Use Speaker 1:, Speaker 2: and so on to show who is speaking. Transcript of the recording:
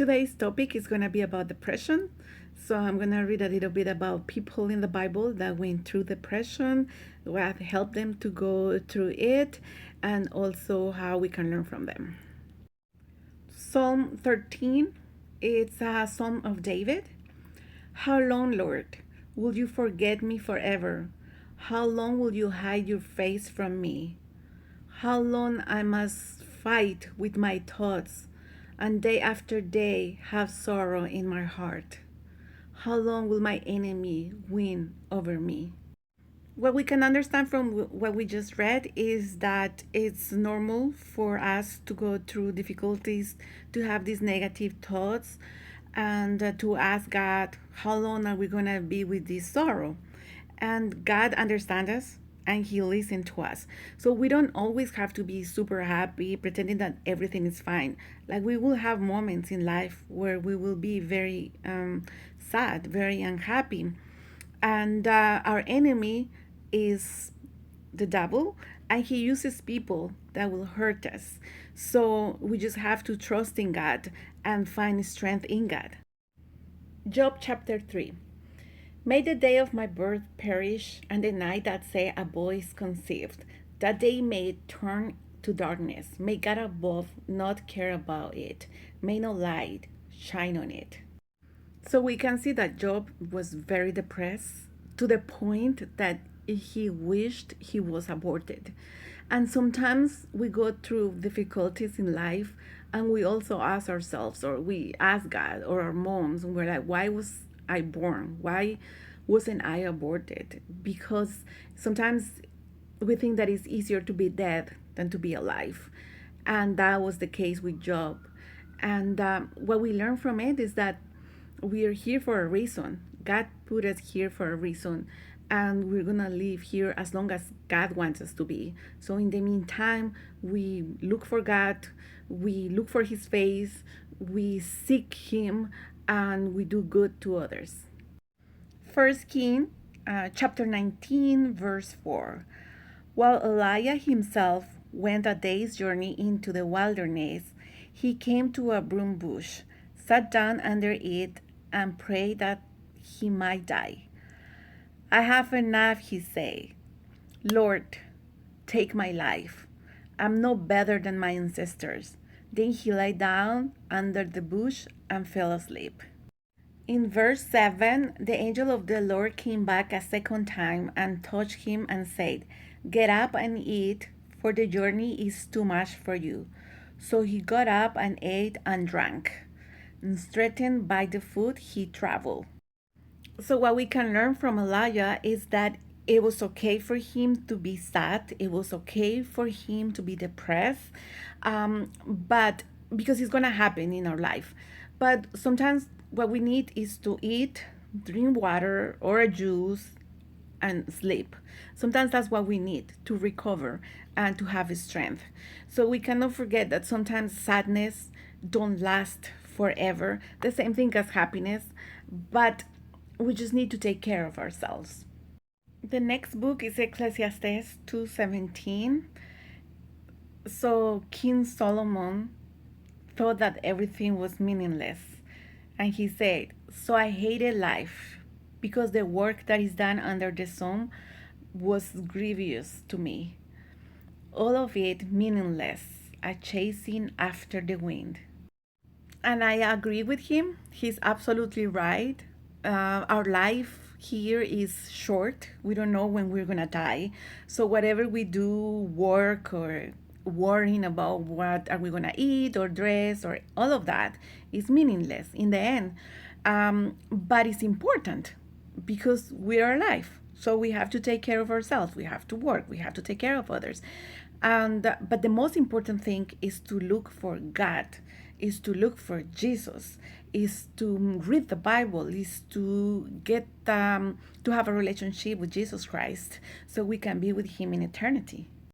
Speaker 1: Today's topic is going to be about depression. So I'm going to read a little bit about people in the Bible that went through depression, what helped them to go through it, and also how we can learn from them. Psalm 13, it's a psalm of David. How long, Lord, will you forget me forever? How long will you hide your face from me? How long I must fight with my thoughts and day after day have sorrow in my heart? How long will my enemy win over me? What we can understand from what we just read is that it's normal for us to go through difficulties, to have these negative thoughts, and to ask God, how long are we going to be with this sorrow? And God understands us and He listens to us. So we don't always have to be super happy, pretending that everything is fine. Like we will have moments in life where we will be very sad, very unhappy. And our enemy is the devil, and he uses people that will hurt us. So we just have to trust in God and find strength in God. Job chapter 3. May the day of my birth perish, and the night that say a boy is conceived, that day may turn to darkness. May God above not care about it. May no light shine on it. So we can see that Job was very depressed to the point that he wished he was aborted. And sometimes we go through difficulties in life and we also ask ourselves, or we ask God or our moms, and we're like, why was I born? Why wasn't I aborted? Because sometimes we think that it's easier to be dead than to be alive. And that was the case with Job. And what we learn from it is that we are here for a reason. God put us here for a reason, and we're gonna live here as long as God wants us to be. So in the meantime, we look for God, we look for His face, we seek Him, and we do good to others. First King, chapter 19, verse 4. While Elijah himself went a day's journey into the wilderness, he came to a broom bush, sat down under it, and prayed that he might die. I have enough, he said. Lord, take my life. I'm no better than my ancestors. Then he lay down under the bush and fell asleep. In verse 7, the angel of the Lord came back a second time and touched him and said, Get up and eat, for the journey is too much for you. So he got up and ate and drank. And strengthened by the food, he traveled. So what we can learn from Elijah is that it was okay for him to be sad. It was okay for him to be depressed, but because it's gonna happen in our life. But sometimes what we need is to eat, drink water or a juice, and sleep. Sometimes that's what we need to recover and to have strength. So we cannot forget that sometimes sadness don't last forever. The same thing as happiness, but we just need to take care of ourselves. The next book is Ecclesiastes 2:17. So King Solomon thought that everything was meaningless. And he said, So I hated life because the work that is done under the sun was grievous to me. All of it meaningless, a chasing after the wind. And I agree with him. He's absolutely right. Our life here is short. We don't know when we're gonna die. So whatever we do, work or worrying about what are we gonna eat or dress or all of that is meaningless in the end. But it's important because we are alive. So we have to take care of ourselves. We have to work. We have to take care of others. And but the most important thing is to look for God, is to look for Jesus, is to read the Bible, is to get to have a relationship with Jesus Christ, so we can be with Him in eternity.